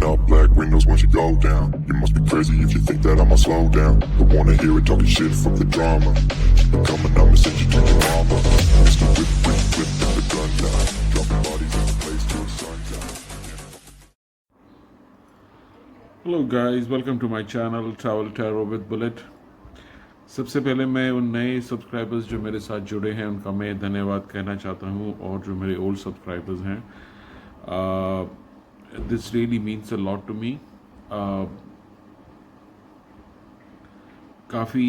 up, black windows once you go down. You must be crazy if you think that I'ma slow down. Don't wanna hear it talking shit from the drama. Keep it coming, I'ma send you to your mama. Mr. Whip, whip, whip, with the gun down. Dropping bodies in the place till the sun down. Hello guys, welcome to my channel travel tarot with bullet. सबसे पहले मैं उन नए subscribers जो मेरे साथ जुड़े हैं उनका मैं धन्यवाद कहना चाहता हूं, और जो मेरे ओल्ड सब्सक्राइबर्स हैं, this really means a lot to me. काफ़ी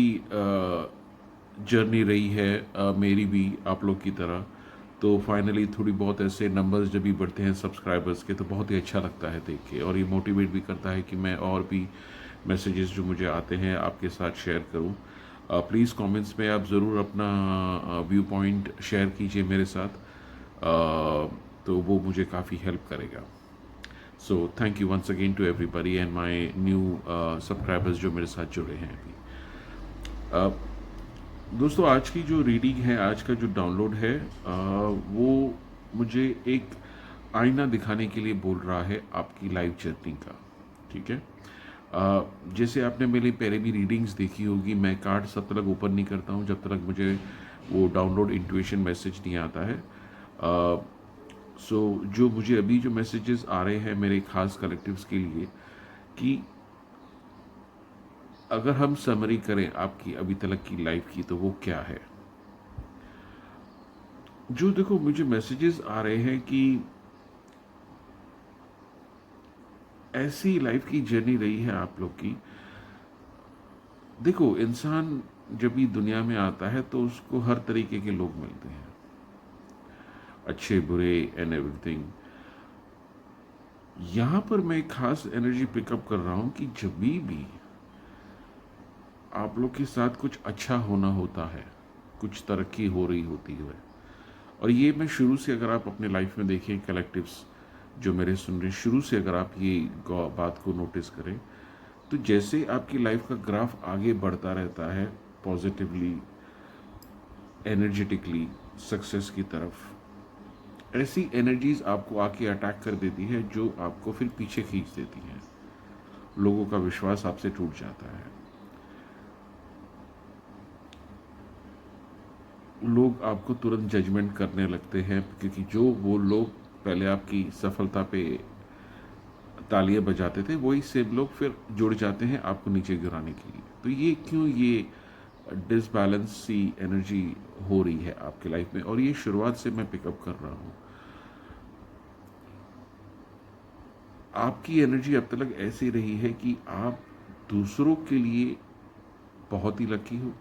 जर्नी रही है मेरी भी आप लोग की तरह। तो फाइनली थोड़ी बहुत ऐसे नंबर्स जब भी बढ़ते हैं सब्सक्राइबर्स के तो बहुत ही अच्छा लगता है देख के, और ये मोटिवेट भी करता है कि मैं और भी मैसेजेस जो मुझे आते हैं आपके साथ शेयर करूं। प्लीज़ कमेंट्स में आप ज़रूर अपना व्यू पॉइंट शेयर कीजिए मेरे साथ, तो वो मुझे काफ़ी हेल्प करेगा। So thank you once again to everybody and my new subscribers जो मेरे साथ जुड़े हैं अभी। दोस्तों, आज की जो रीडिंग है, आज का जो डाउनलोड है, वो मुझे एक आईना दिखाने के लिए बोल रहा है आपकी लाइफ जर्नी का। ठीक है, जैसे आपने मेरी पहले भी रीडिंग्स देखी होगी, मैं कार्ड सब तक ऊपर नहीं करता हूँ जब तक मुझे वो डाउनलोड इंट्यूशन मैसेज नहीं आता है। सो जो मुझे अभी जो मैसेजेस आ रहे हैं मेरे खास कलेक्टिव्स के लिए, कि अगर हम समरी करें आपकी अभी तक की लाइफ की, तो वो क्या है। जो देखो मुझे मैसेजेस आ रहे हैं कि ऐसी लाइफ की जर्नी रही है आप लोग की। देखो, इंसान जब भी दुनिया में आता है तो उसको हर तरीके के लोग मिलते हैं, अच्छे बुरे एंड एवरीथिंग। यहां पर मैं एक खास एनर्जी पिकअप कर रहा हूं कि जब भी आप लोग के साथ कुछ अच्छा होना होता है, कुछ तरक्की हो रही होती है, और ये मैं शुरू से, अगर आप अपने लाइफ में देखें, कलेक्टिव्स जो मेरे सुन रहे, शुरू से अगर आप ये बात को नोटिस करें, तो जैसे आपकी लाइफ का ग्राफ आगे बढ़ता रहता है पॉजिटिवली, एनर्जेटिकली सक्सेस की तरफ, ऐसी एनर्जीज आपको आके अटैक कर देती है जो आपको फिर पीछे खींच देती है। लोगों का विश्वास आपसे टूट जाता है, लोग आपको तुरंत जजमेंट करने लगते हैं, क्योंकि जो वो लोग पहले आपकी सफलता पे तालियां बजाते थे, वही सेम लोग फिर जुड़ जाते हैं आपको नीचे गिराने के लिए। तो ये क्यों ये डिसबैलेंस सी एनर्जी हो रही है आपकी लाइफ में, और ये शुरुआत से मैं पिकअप कर रहा हूँ। आपकी एनर्जी अब तक ऐसी रही है कि आप दूसरों के लिए बहुत ही लकी हो।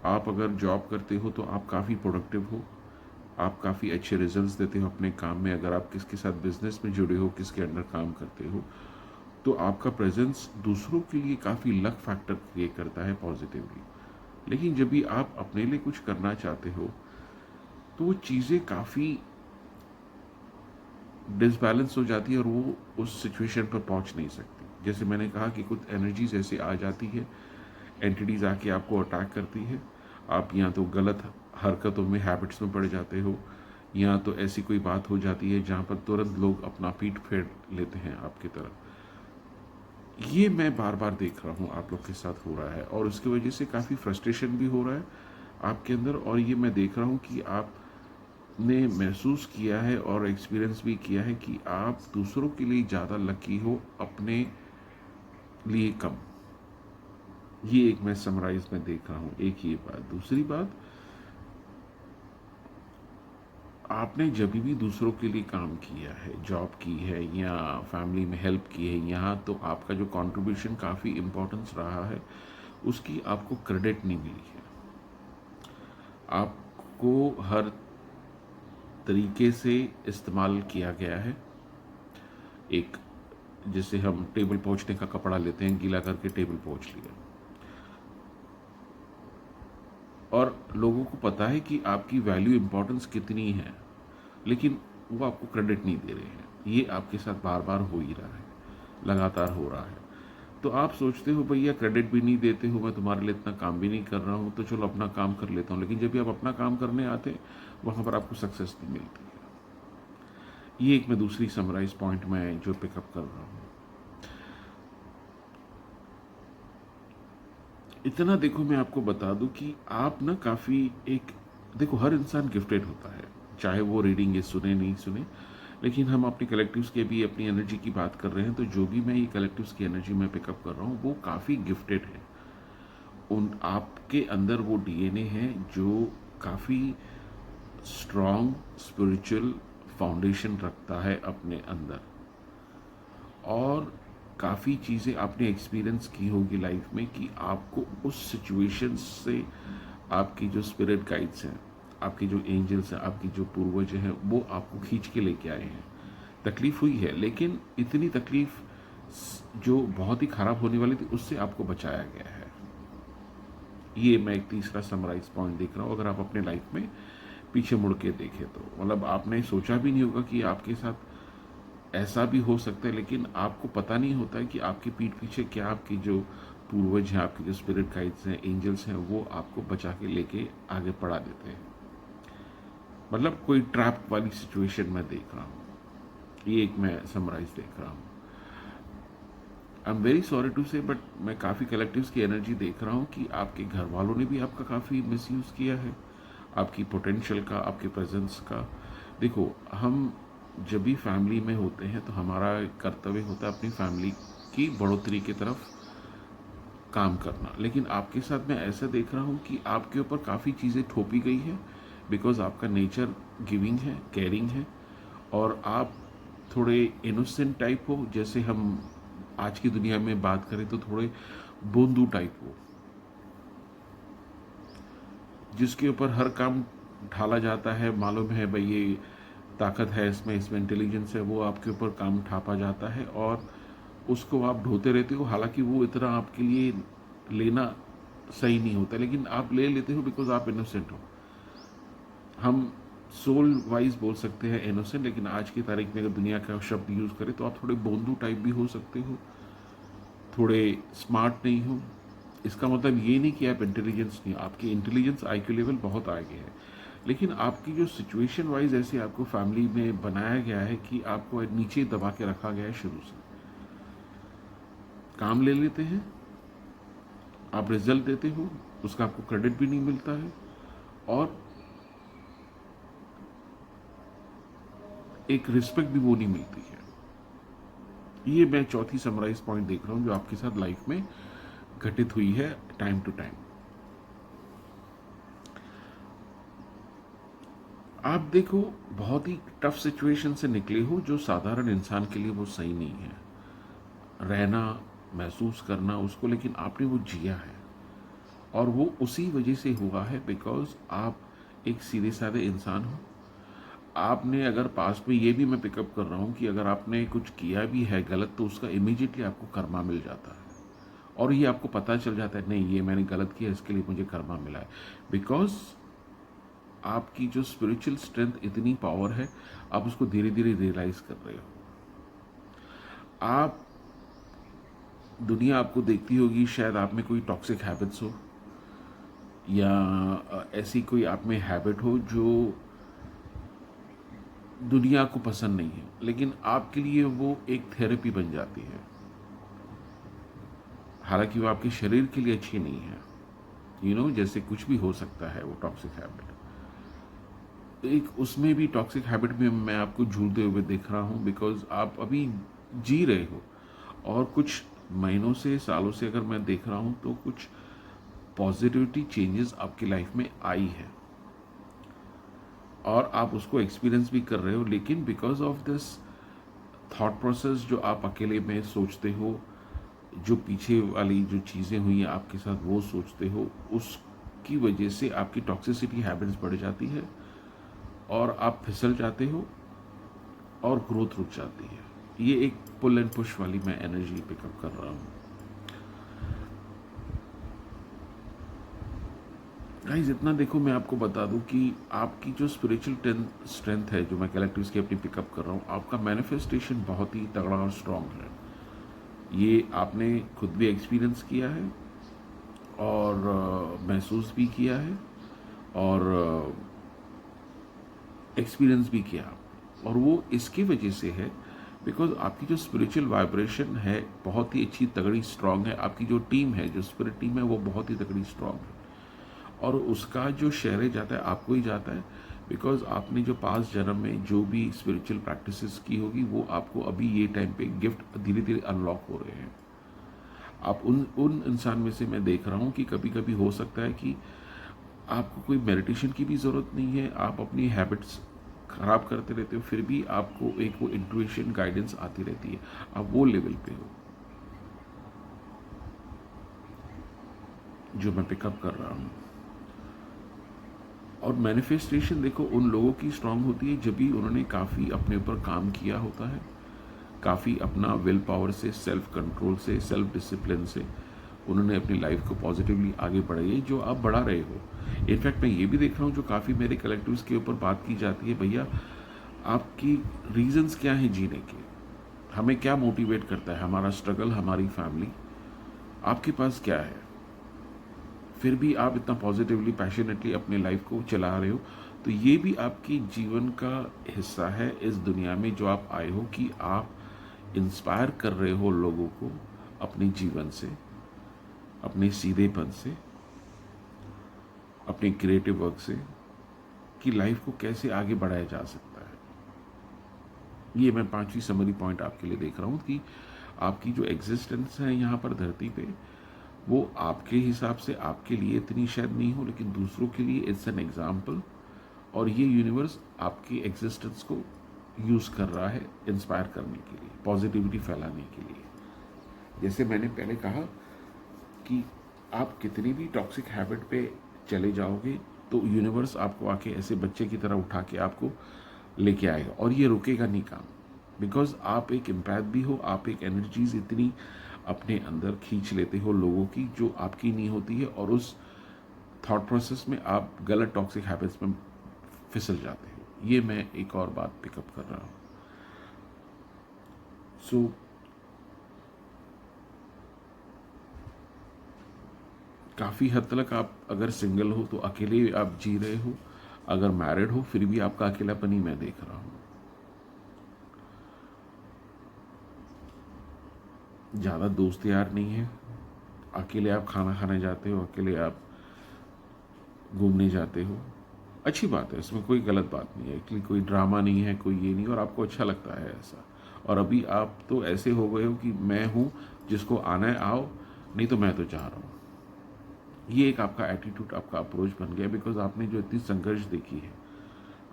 आप अगर जॉब करते हो तो आप काफ़ी प्रोडक्टिव हो, आप काफ़ी अच्छे रिजल्ट्स देते हो अपने काम में। अगर आप किसके साथ बिजनेस में जुड़े हो, किसके अंडर काम करते हो, तो आपका प्रेजेंस दूसरों के लिए काफ़ी लक फैक्टर क्रिएट करता है पॉजिटिवली। लेकिन जब भी आप अपने लिए कुछ करना चाहते हो तो वो चीज़ें काफ़ी डिसबैलेंस हो जाती है और वो उस सिचुएशन पर पहुंच नहीं सकती। जैसे मैंने कहा कि कुछ एनर्जीज ऐसे आ जाती है, एंटिटीज आके आपको अटैक करती है, आप या तो गलत हरकतों में, हैबिट्स में पड़ जाते हो, या तो ऐसी कोई बात हो जाती है जहाँ पर तुरंत लोग अपना पीठ फेर लेते हैं आपकी तरफ। ये मैं बार बार देख रहा हूँ आप लोग के साथ हो रहा है, और उसकी वजह से काफ़ी फ्रस्ट्रेशन भी हो रहा है आपके अंदर। और ये मैं देख रहा हूँ कि आपने महसूस किया है और एक्सपीरियंस भी किया है कि आप दूसरों के लिए ज़्यादा लकी हो, अपने लिए कम। ये एक मैं समराइज में देख रहा हूँ। एक ये बात। दूसरी बात, आपने जब भी दूसरों के लिए काम किया है, जॉब की है या फैमिली में हेल्प की है, यहाँ तो आपका जो कंट्रीब्यूशन काफ़ी इम्पोर्टेंस रहा है, उसकी आपको क्रेडिट नहीं मिली है। आपको हर तरीके से इस्तेमाल किया गया है। एक, जैसे हम टेबल पोंछने का कपड़ा लेते हैं, गीला करके टेबल पोंछ लिया, और लोगों को पता है कि आपकी वैल्यू इंपॉर्टेंस कितनी है, लेकिन वो आपको क्रेडिट नहीं दे रहे हैं। ये आपके साथ बार बार हो ही रहा है, लगातार हो रहा है। तो आप सोचते हो भैया क्रेडिट भी नहीं देते हो, मैं तुम्हारे लिए इतना काम भी नहीं कर रहा हूँ, तो चलो अपना काम कर लेता हूँ। लेकिन जब भी आप अपना काम करने आते हैं, वहाँ पर आपको सक्सेस नहीं मिलती है। ये एक मैं दूसरी समराइज पॉइंट में जो पिकअप कर रहा हूँ। इतना देखो मैं आपको बता दूं कि आप ना काफ़ी एक देखो हर इंसान गिफ्टेड होता है, चाहे वो रीडिंग ये सुने नहीं सुने, लेकिन हम अपने कलेक्टिव्स के भी अपनी एनर्जी की बात कर रहे हैं, तो जो भी मैं ये कलेक्टिव्स की एनर्जी मैं पिकअप कर रहा हूँ वो काफ़ी गिफ्टेड है। उन आपके अंदर वो डीएनए है जो काफ़ी स्ट्रॉन्ग स्पिरिचुअल फाउंडेशन रखता है अपने अंदर, और काफ़ी चीज़ें आपने एक्सपीरियंस की होगी लाइफ में कि आपको उस सिचुएशन से आपकी जो स्पिरिट गाइड्स हैं, आपके जो एंजल्स हैं, आपकी जो पूर्वज हैं, वो आपको खींच के लेके आए हैं। तकलीफ हुई है, लेकिन इतनी तकलीफ जो बहुत ही खराब होने वाली थी उससे आपको बचाया गया है। ये मैं एक तीसरा समराइज पॉइंट देख रहा हूँ। अगर आप अपने लाइफ में पीछे मुड़ के देखें तो मतलब आपने सोचा भी नहीं होगा कि आपके साथ ऐसा भी हो सकता है, लेकिन आपको पता नहीं होता है कि आपकी पीठ पीछे क्या आपकी जो पूर्वज हैं, आपके जो स्पिरिट गाइड्स हैं, एंजल्स हैं, वो आपको बचा के लेके आगे बढ़ा देते हैं। मतलब कोई ट्रैप वाली सिचुएशन मैं देख रहा हूँ, ये एक मैं समराइज देख रहा हूँ। I am very sorry to say, but मैं काफ़ी कलेक्टिव्स की एनर्जी देख रहा हूँ कि आपके घर वालों ने भी आपका काफ़ी मिसयूज़ किया है, आपकी पोटेंशियल का, आपके प्रेजेंस का। देखो, हम जब भी फैमिली में होते हैं तो हमारा कर्तव्य होता है अपनी फैमिली की बढ़ोतरी की तरफ काम करना, लेकिन आपके साथ मैं ऐसा देख रहा हूँ कि आपके ऊपर काफ़ी चीज़ें थोपी गई है, बिकॉज आपका नेचर गिविंग है, केयरिंग है, और आप थोड़े इनोसेंट टाइप हो। जैसे हम आज की दुनिया में बात करें तो थोड़े बोंदू टाइप हो, जिसके ऊपर हर काम ढाला जाता है, मालूम है भाई ये ताकत है इसमें, इसमें इंटेलिजेंस है, वो आपके ऊपर काम ठापा जाता है और उसको आप ढोते रहते हो। हालांकि वो इतना आपके लिए लेना सही नहीं होता, लेकिन आप ले लेते हो बिकॉज आप इनोसेंट हो। हम सोल वाइज बोल सकते हैं इनोसेंट, लेकिन आज की तारीख में अगर दुनिया का शब्द यूज़ करें तो आप थोड़े बोंदू टाइप भी हो सकते हो, थोड़े स्मार्ट नहीं हो। इसका मतलब ये नहीं कि आप इंटेलिजेंस नहीं, आपकी इंटेलिजेंस आईक्यू लेवल बहुत आगे है, लेकिन आपकी जो सिचुएशन वाइज ऐसे आपको फैमिली में बनाया गया है कि आपको नीचे दबा के रखा गया है शुरू से। काम ले लेते हैं, आप रिजल्ट देते हो, उसका आपको क्रेडिट भी नहीं मिलता है, और एक रिस्पेक्ट भी वो नहीं मिलती है। ये मैं चौथी समराइज पॉइंट देख रहा हूं जो आपके साथ लाइफ में घटित हुई है टाइम टू टाइम। आप देखो, बहुत ही टफ सिचुएशन से निकले हो जो साधारण इंसान के लिए वो सही नहीं है रहना, महसूस करना उसको, लेकिन आपने वो जिया है, और वो उसी वजह से हुआ है बिकॉज आप एक सीधे साधे इंसान हो। आपने अगर पास्ट में, ये भी मैं पिकअप कर रहा हूँ कि अगर आपने कुछ किया भी है गलत तो उसका इमीडिएटली आपको कर्मा मिल जाता है, और ये आपको पता चल जाता है नहीं ये मैंने गलत किया, इसके लिए मुझे कर्मा मिला है। बिकॉज आपकी जो स्पिरिचुअल स्ट्रेंथ इतनी पावर है, आप उसको धीरे धीरे रियलाइज कर रहे हो। आप दुनिया आपको देखती होगी, शायद आप में कोई टॉक्सिक हैबिट्स हो या ऐसी कोई आप में हैबिट हो जो दुनिया को पसंद नहीं है, लेकिन आपके लिए वो एक थेरेपी बन जाती है। हालांकि वो आपके शरीर के लिए अच्छी नहीं है, जैसे कुछ भी हो सकता है वो टॉक्सिक हैबिट। एक उसमें भी टॉक्सिक हैबिट में मैं आपको झूलते हुए देख रहा हूँ, बिकॉज आप अभी जी रहे हो, और कुछ महीनों से, सालों से अगर मैं देख रहा हूँ तो कुछ पॉजिटिविटी चेंजेस आपकी लाइफ में आई है, और आप उसको एक्सपीरियंस भी कर रहे हो। लेकिन because of this thought process जो आप अकेले में सोचते हो, जो पीछे वाली जो चीज़ें हुई हैं आपके साथ वो सोचते हो, उसकी वजह से आपकी टॉक्सिसिटी हैबिट्स बढ़ जाती है और आप फिसल जाते हो और ग्रोथ रुक जाती है। ये एक पुल एंड पुश वाली मैं एनर्जी पिकअप कर रहा हूँ। गाइस, इतना देखो मैं आपको बता दूं कि आपकी जो स्पिरिचुअल स्ट्रेंथ है जो मैं कलेक्टिव्स की अपनी पिकअप कर रहा हूँ, आपका मैनिफेस्टेशन बहुत ही तगड़ा और स्ट्रांग है। ये आपने खुद भी एक्सपीरियंस किया है और महसूस भी किया है और एक्सपीरियंस भी किया, और वो इसकी वजह से है बिकॉज आपकी जो स्पिरिचुअल वाइब्रेशन है बहुत ही अच्छी तगड़ी स्ट्रांग है, आपकी जो टीम है, जो स्पिरिट टीम है, वो बहुत ही तगड़ी स्ट्रांग है, और उसका जो शेयर जाता है आपको ही जाता है, बिकॉज आपने जो पास्ट जन्म में जो भी स्पिरिचुअल प्रैक्टिसेस की होगी वो आपको अभी ये टाइम पे गिफ्ट धीरे धीरे अनलॉक हो रहे हैं। आप उन इंसान में से मैं देख रहा हूँ कि कभी कभी हो सकता है कि आपको कोई मेडिटेशन की भी ज़रूरत नहीं है, आप अपनी हैबिट्स खराब करते रहते हो, फिर भी आपको एक वो इंट्यूशन गाइडेंस आती रहती है, आप वो लेवल पे हो जो मैं पिकअप कर रहा हूँ। और मैनिफेस्टेशन देखो उन लोगों की स्ट्रांग होती है जब भी उन्होंने काफ़ी अपने ऊपर काम किया होता है, काफ़ी अपना विल पावर से, सेल्फ कंट्रोल से, सेल्फ डिसिप्लिन से उन्होंने अपनी लाइफ को पॉजिटिवली आगे बढ़ाई है, जो आप बढ़ा रहे हो। इनफैक्ट मैं ये भी देख रहा हूँ जो काफ़ी मेरे कलेक्टिव्स के ऊपर बात की जाती है, भैया आपकी रीजंस क्या हैं जीने के, हमें क्या मोटिवेट करता है, हमारा स्ट्रगल, हमारी फैमिली, आपके पास क्या है, फिर भी आप इतना पॉजिटिवली पैशनेटली अपने लाइफ को चला रहे हो। तो ये भी आपकी जीवन का हिस्सा है इस दुनिया में जो आप आए हो, कि आप इंस्पायर कर रहे हो लोगों को अपने जीवन से, अपने सीधेपन से, अपने क्रिएटिव वर्क से, कि लाइफ को कैसे आगे बढ़ाया जा सकता है। ये मैं 5वीं समरी पॉइंट आपके लिए देख रहा हूँ कि आपकी जो एग्जिस्टेंस है यहाँ पर धरती पे, वो आपके हिसाब से आपके लिए इतनी शायद नहीं हो, लेकिन दूसरों के लिए इट्स एन एग्जाम्पल, और ये यूनिवर्स आपकी एग्जिस्टेंस को यूज़ कर रहा है इंस्पायर करने के लिए, पॉजिटिविटी फैलाने के लिए। जैसे मैंने पहले कहा कि आप कितनी भी टॉक्सिक हैबिट पे चले जाओगे तो यूनिवर्स आपको आके ऐसे बच्चे की तरह उठा के आपको लेके आएगा, और ये रुकेगा नहीं काम, बिकॉज आप एक इम्पैथ भी हो, आप एक एनर्जीज इतनी अपने अंदर खींच लेते हो लोगों की जो आपकी नहीं होती है, और उस थॉट प्रोसेस में आप गलत टॉक्सिक हैबिट्स में फिसल जाते हो। ये मैं एक और बात पिकअप कर रहा हूँ। सो काफ़ी हद तक आप अगर सिंगल हो तो अकेले आप जी रहे हो, अगर मैरिड हो फिर भी आपका अकेलापन ही मैं देख रहा हूँ। ज़्यादा दोस्त यार नहीं है, अकेले आप खाना खाने जाते हो, अकेले आप घूमने जाते हो, अच्छी बात है, इसमें कोई गलत बात नहीं है, एक्चुअली कोई ड्रामा नहीं है, कोई ये नहीं, और आपको अच्छा लगता है ऐसा। और अभी आप तो ऐसे हो गए हो कि मैं हूँ, जिसको आना है आओ, नहीं तो मैं तो चाह रहा हूँ। ये एक आपका एटीट्यूड, आपका अप्रोच बन गया, बिकॉज आपने जो इतनी संघर्ष देखी है,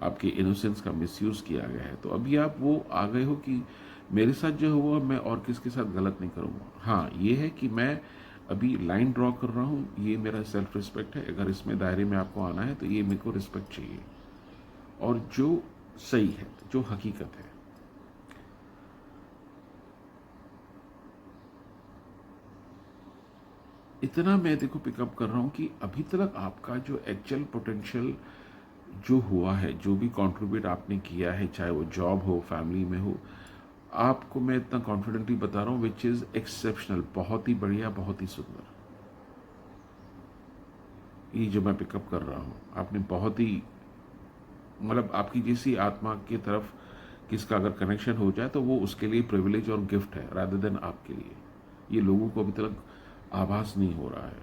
आपके इनोसेंस का मिसयूज़ किया गया है, तो अभी आप वो आ गए हो कि मेरे साथ जो हुआ मैं और किसके साथ गलत नहीं करूँगा। हाँ, ये है कि मैं अभी लाइन ड्रॉ कर रहा हूँ, ये मेरा सेल्फ रिस्पेक्ट है, अगर इसमें दायरे में आपको आना है तो ये मेरे को रिस्पेक्ट चाहिए, और जो सही है, जो हकीकत है। इतना मैं देखो पिकअप कर रहा हूँ कि अभी तक आपका जो एक्चुअल पोटेंशियल जो हुआ है, जो भी कंट्रीब्यूट आपने किया है, चाहे वो जॉब हो, फैमिली में हो, आपको मैं इतना कॉन्फिडेंटली बता रहा हूँ, विच इज़ एक्सेप्शनल, बहुत ही बढ़िया, बहुत ही सुंदर। ये जो मैं पिकअप कर रहा हूँ, आपने बहुत ही, मतलब आपकी जैसी आत्मा की तरफ किसका अगर कनेक्शन हो जाए तो वो उसके लिए प्रिविलेज और गिफ्ट है रादर देन आपके लिए। ये लोगों को अभी तक आभास नहीं हो रहा है।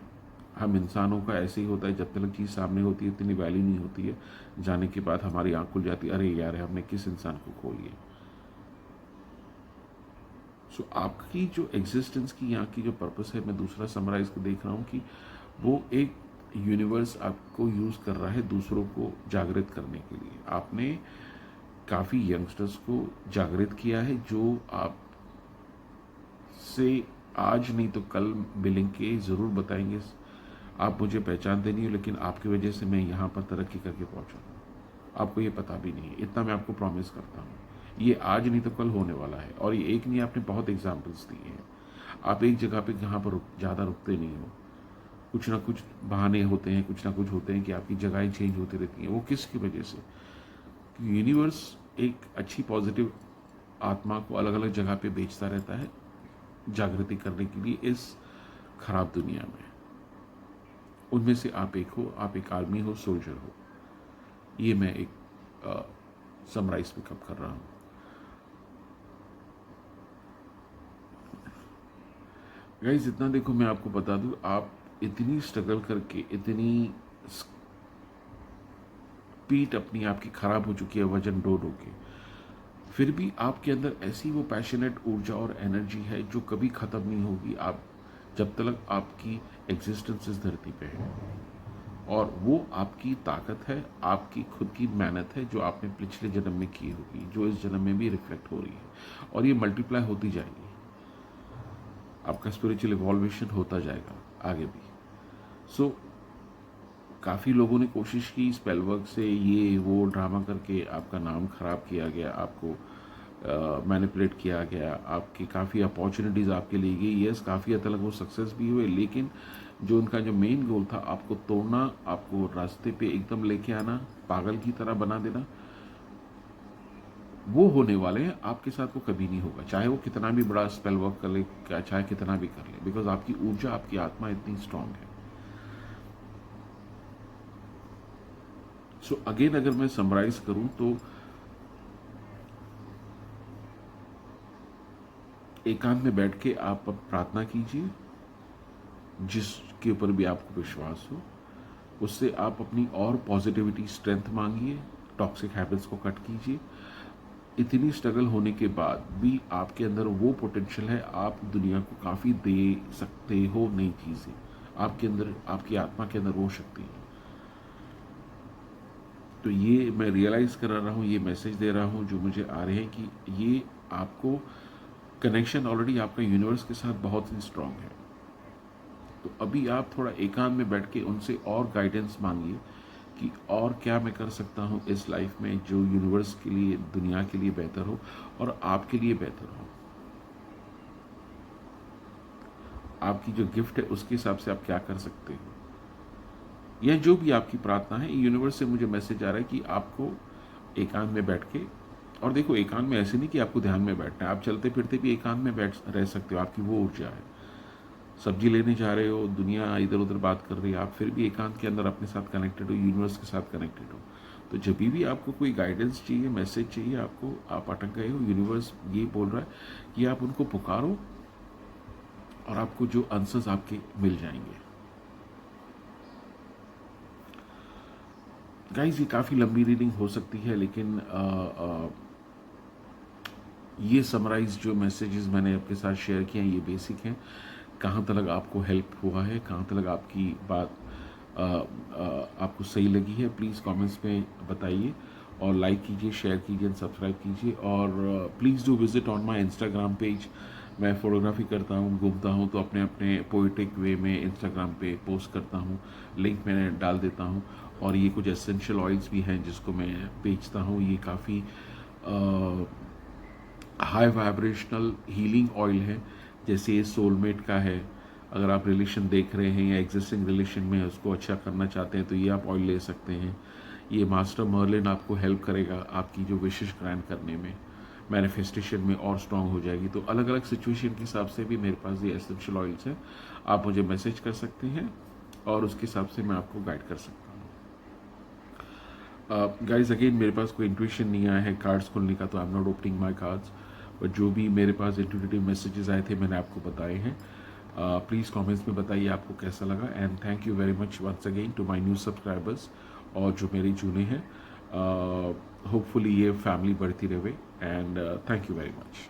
हम इंसानों का ऐसे ही होता है, जब तक चीज़ सामने होती है इतनी वैल्यू नहीं होती है, जाने के बाद हमारी आँख खुल जाती है, अरे यार हमने किस इंसान को खो लिया। सो आपकी जो एग्जिस्टेंस की, यहाँ की जो पर्पस है, मैं दूसरा समराइज को देख रहा हूँ कि वो एक यूनिवर्स आपको यूज़ कर रहा है दूसरों को जागृत करने के लिए। आपने काफ़ी यंगस्टर्स को जागृत किया है जो आप से आज नहीं तो कल मिलेंगे, ज़रूर बताएंगे आप मुझे पहचानते नहीं हो, लेकिन आपकी वजह से मैं यहाँ पर तरक्की करके पहुँचा हूँ, आपको ये पता भी नहीं है, इतना मैं आपको प्रॉमिस करता हूँ। ये आज नहीं तो कल होने वाला है, और ये एक नहीं, आपने बहुत एग्जाम्पल्स दिए हैं। आप एक जगह पे यहाँ पर ज़्यादा रुकते नहीं हो, कुछ ना कुछ बहाने होते हैं, कुछ ना कुछ होते हैं कि आपकी जगहें चेंज होती रहती हैं। वो किसकी वजह से? यूनिवर्स एक अच्छी पॉजिटिव आत्मा को अलग अलग जगह पे बेचता रहता है जागृति करने के लिए इस खराब दुनिया में। उनमें से आप एक हो, आप एक आर्मी हो, सोल्जर हो। ये मैं एक समराइज पिकअप कर रहा हूँ। गाइस इतना देखो, मैं आपको बता दूं, आप इतनी स्ट्रगल करके, इतनी पीठ अपनी आपकी खराब हो चुकी है वजन ढो ढो के, फिर भी आपके अंदर ऐसी वो पैशनेट ऊर्जा और एनर्जी है जो कभी ख़त्म नहीं होगी, आप जब तक आपकी एग्जिस्टेंस इस धरती पे है। और वो आपकी ताकत है, आपकी खुद की मेहनत है जो आपने पिछले जन्म में की होगी, जो इस जन्म में भी रिफ्लेक्ट हो रही है, और ये मल्टीप्लाई होती जाएगी। आपका स्पिरिचुअल इवॉल्वेशन होता जाएगा आगे भी। सो काफ़ी लोगों ने कोशिश की स्पेल वर्क से, ये वो ड्रामा करके आपका नाम खराब किया गया, आपको मैनिपुलेट किया गया, आपकी काफ़ी अपॉर्चुनिटीज़ आपके लिए गई। यस, काफ़ी हद तक वो सक्सेस भी हुए, लेकिन जो उनका जो मेन गोल था, आपको तोड़ना, आपको रास्ते पे एकदम लेके आना, पागल की तरह बना देना, वो होने वाले हैं। आपके साथ वो कभी नहीं होगा, चाहे वो कितना भी बड़ा स्पेल वर्क कर ले, चाहे कितना भी कर ले, बिकॉज आपकी ऊर्जा, आपकी आत्मा इतनी स्ट्रांग है। सो अगेन अगर मैं समराइज करूं तो एकांत में बैठ के आप अब प्रार्थना कीजिए, जिसके ऊपर भी आपको विश्वास हो, उससे आप अपनी और पॉजिटिविटी, स्ट्रेंथ मांगिए, टॉक्सिक हैबिट्स को कट कीजिए। इतनी स्ट्रगल होने के बाद भी आपके अंदर वो पोटेंशियल है, आप दुनिया को काफ़ी दे सकते हो नई चीज़ें, आपके अंदर, आपकी आत्मा के अंदर वो शक्ति है। तो ये मैं रियलाइज़ करा रहा हूँ, ये मैसेज दे रहा हूँ जो मुझे आ रहे हैं कि ये आपको कनेक्शन ऑलरेडी आपका यूनिवर्स के साथ बहुत ही स्ट्रांग है। तो अभी आप थोड़ा एकांत में बैठ के उनसे और गाइडेंस मांगिए कि और क्या मैं कर सकता हूँ इस लाइफ में जो यूनिवर्स के लिए, दुनिया के लिए बेहतर हो और आपके लिए बेहतर हो। आपकी जो गिफ्ट है उसके हिसाब से आप क्या कर सकते हो, या जो भी आपकी प्रार्थना है, यूनिवर्स से मुझे मैसेज आ रहा है कि आपको एकांत में बैठ के, और देखो एकांत में ऐसे नहीं कि आपको ध्यान में बैठना है, आप चलते फिरते भी एकांत में बैठ रह सकते हो, आपकी वो ऊर्जा है। सब्जी लेने जा रहे हो, दुनिया इधर उधर बात कर रही है, आप फिर भी एकांत के अंदर अपने साथ कनेक्टेड हो, यूनिवर्स के साथ कनेक्टेड हो। तो जब भी आपको कोई गाइडेंस चाहिए, मैसेज चाहिए आपको, आप अटक गए हो, यूनिवर्स ये बोल रहा है कि आप उनको पुकारो और आपको जो आंसर्स आपके मिल जाएंगे। गाइस ये काफ़ी लंबी रीडिंग हो सकती है, लेकिन ये समराइज जो मैसेजेस मैंने आपके साथ शेयर किए हैं, ये बेसिक हैं। कहाँ तक आपको हेल्प हुआ है, कहाँ तक आपकी बात आपको सही लगी है, प्लीज़ कमेंट्स में बताइए, और लाइक कीजिए, शेयर कीजिए एंड सब्सक्राइब कीजिए। और please do visit on my Instagram page. मैं फ़ोटोग्राफी करता हूँ, घूमता हूँ, तो अपने अपने पोइटिक वे में इंस्टाग्राम पे पोस्ट करता हूँ, लिंक मैंने डाल देता हूँ। और ये कुछ एसेंशियल ऑयल्स भी हैं जिसको मैं बेचता हूँ। ये काफ़ी हाई वाइब्रेशनल हीलिंग ऑयल है, जैसे ये सोलमेट का है। अगर आप रिलेशन देख रहे हैं या एग्जिस्टिंग रिलेशन में उसको अच्छा करना चाहते हैं तो ये आप ऑयल ले सकते हैं। ये मास्टर मर्लिन आपको हेल्प करेगा आपकी जो विशेष ग्रांट करने में, मैनिफेस्टेशन में और स्ट्रांग हो जाएगी। तो अलग अलग सिचुएशन के हिसाब से भी मेरे पास ये एसेंशियल ऑयल्स हैं, आप मुझे मैसेज कर सकते हैं और उसके हिसाब से मैं आपको गाइड कर सकता हूँ। गाइज अगेन मेरे पास कोई इंट्यूशन नहीं आया है कार्ड्स खोलने का, तो I am not opening my cards, but जो भी मेरे पास इंट्यूटिव मैसेजेस आए थे मैंने आपको बताए हैं। प्लीज़ कमेंट्स में बताइए आपको कैसा लगा, and thank you very much once again to my new subscribers और जो मेरे जुने हैं। होपफुली ये फैमिली बढ़ती रहे, and thank you very much.